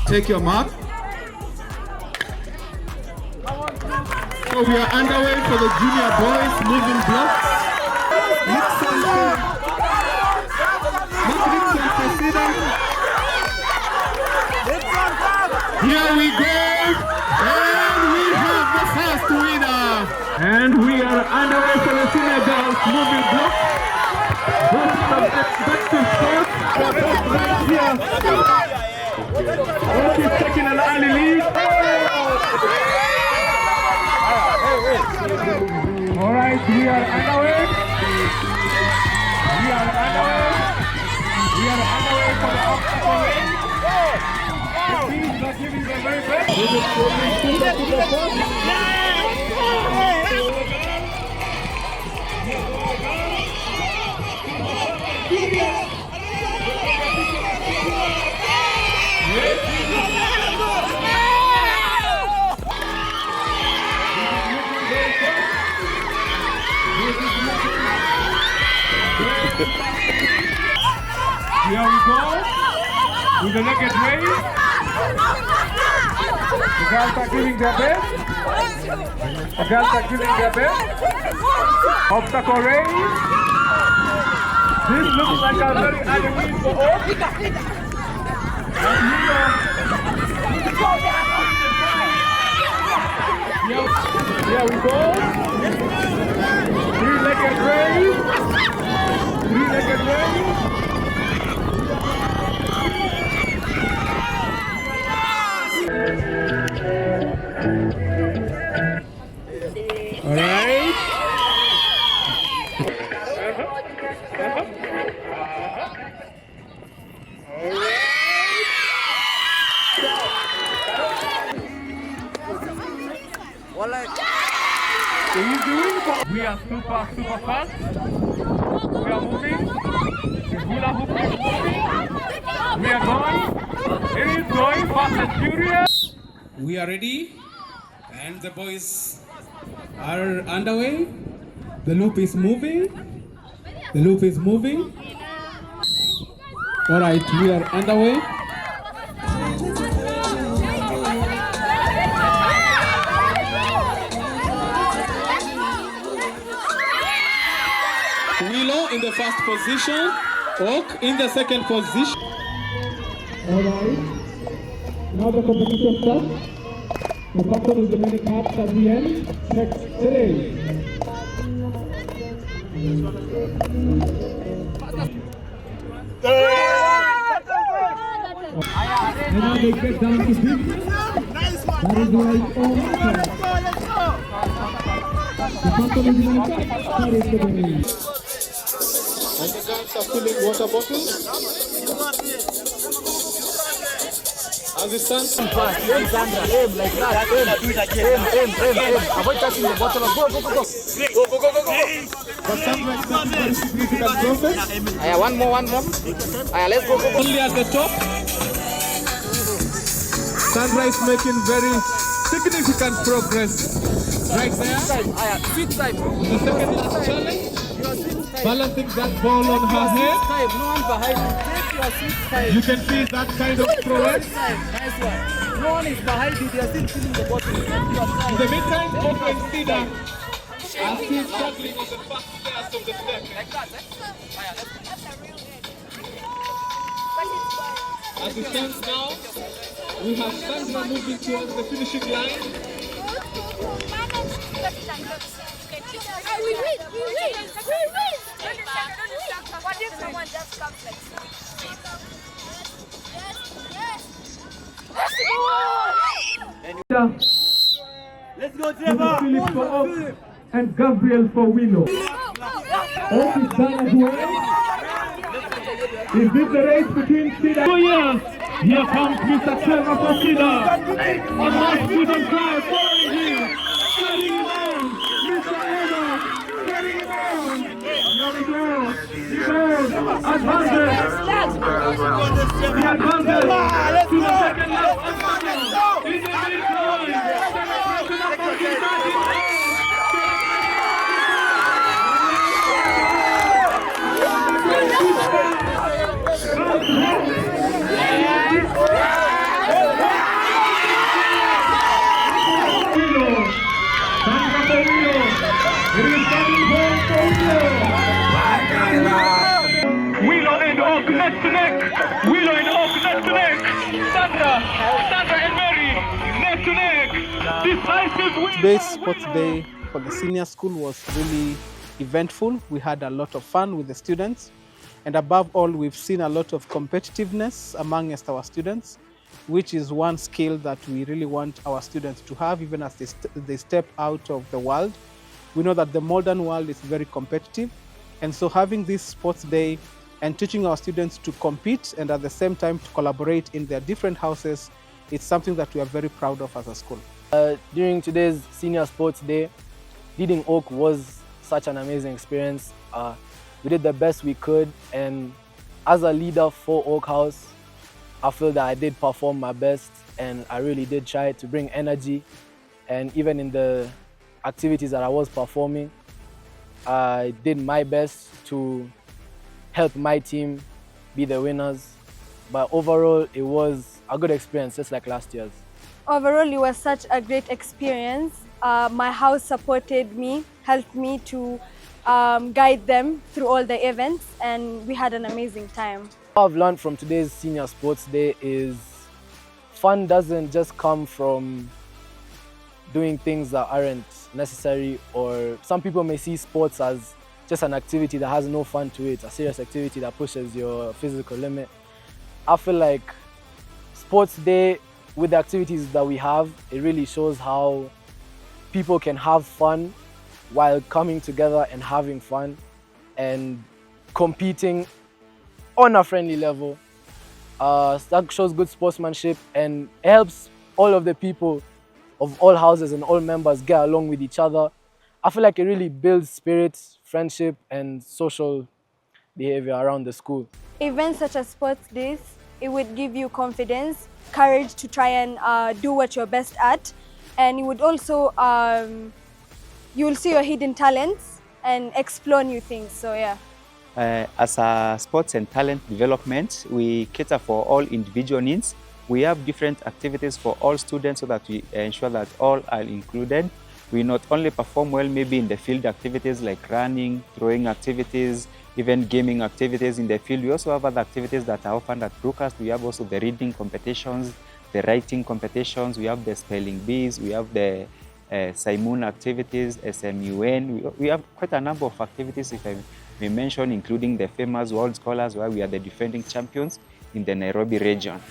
Take your mark. So we are underway for the junior boys moving block. Here we go, and we have the first winner. And we are underway for the senior girls moving block. Both respective sports for both right here. Both is taking an early lead. All right, we are underway. We are underway for the obstacle race. The teams are giving their very best. Here we go with the naked race. The girls are giving their best. Obstacle race. This looks like a very early win for us. Here we go. Three-legged race. All right. We are super fast. We are moving. The hula hoop is moving. We are going. It is going fast and furious. We are ready, and the boys are underway. The loop is moving. All right, we are underway. Willow in the first position, Oak in the second position. All right. Now the competition starts. The captain is the many caps at the end. Next today. And now they get down to business. That is right on track. The captain is the many caps. That is the winning. And the girls are filling water bottles. As it stands, Alexandra, aim like that, aim. Avoid touching the bottle. Go. for some like very significant progress. One more. Let's go. Only at the top. Sunrise making very significant progress. Right there. Sweet side. The second last challenge. Balancing that ball on her head. No one behind you. Take your sweet side. You can see that kind of progress. Nice one. No one is behind you. They are still filling the bottle. In the meantime, Oak and Cedar are still struggling on the first stairs of the step. As it stands now, we have Sandra moving towards the finishing line. We win! What if someone just comes like Let's go, Trevor! Philip for Oak and Gabriel for Willow. Oak is done as well. Is this the race between Cedar? 2 years. Here comes Mr. Trevor Fasida. A mass student crowd following him. Getting him on. Mr. Enoch. Getting him on. Here we go. He goes. Advances. He advances to the second lap. In the Willow and Oak neck to neck. Willow and Oak neck to neck. Sandra and Mary neck to neck. Decisive win. Today's sports day for the senior school was really eventful. We had a lot of fun with the students. And above all, we've seen a lot of competitiveness amongst our students, which is one skill that we really want our students to have even as they step out of the world. We know that the modern world is very competitive. And so having this sports day and teaching our students to compete and at the same time to collaborate in their different houses, it's something that we are very proud of as a school. During today's senior sports day, leading Oak was such an amazing experience. We did the best we could, and as a leader for Oak House, I feel that I did perform my best and I really did try to bring energy. And even in the activities that I was performing, I did my best to help my team be the winners. But overall, it was a good experience, just like last year's. Overall, it was such a great experience. My house supported me, helped me to guide them through all the events, and we had an amazing time. What I've learned from today's senior sports day is fun doesn't just come from doing things that aren't necessary, or some people may see sports as just an activity that has no fun to it, a serious activity that pushes your physical limit. I feel like sports day, with the activities that we have, it really shows how people can have fun while coming together and having fun and competing on a friendly level. That shows good sportsmanship and helps all of the people of all houses and all members get along with each other. I feel like it really builds spirit, friendship, and social behavior around the school. Events such as sports days, it would give you confidence, courage to try and do what you're best at, and it would also you'll see your hidden talents and explore new things, so yeah. As a sports and talent development, we cater for all individual needs. We have different activities for all students so that we ensure that all are included. We not only perform well maybe in the field activities like running, throwing activities, even gaming activities in the field. We also have other activities that are offered at Brookhurst. We have also the reading competitions, the writing competitions, we have the spelling bees, we have the Simon activities, SMUN. We have quite a number of activities, if I may mention, including the famous World Scholars, where we are the defending champions in the Nairobi region.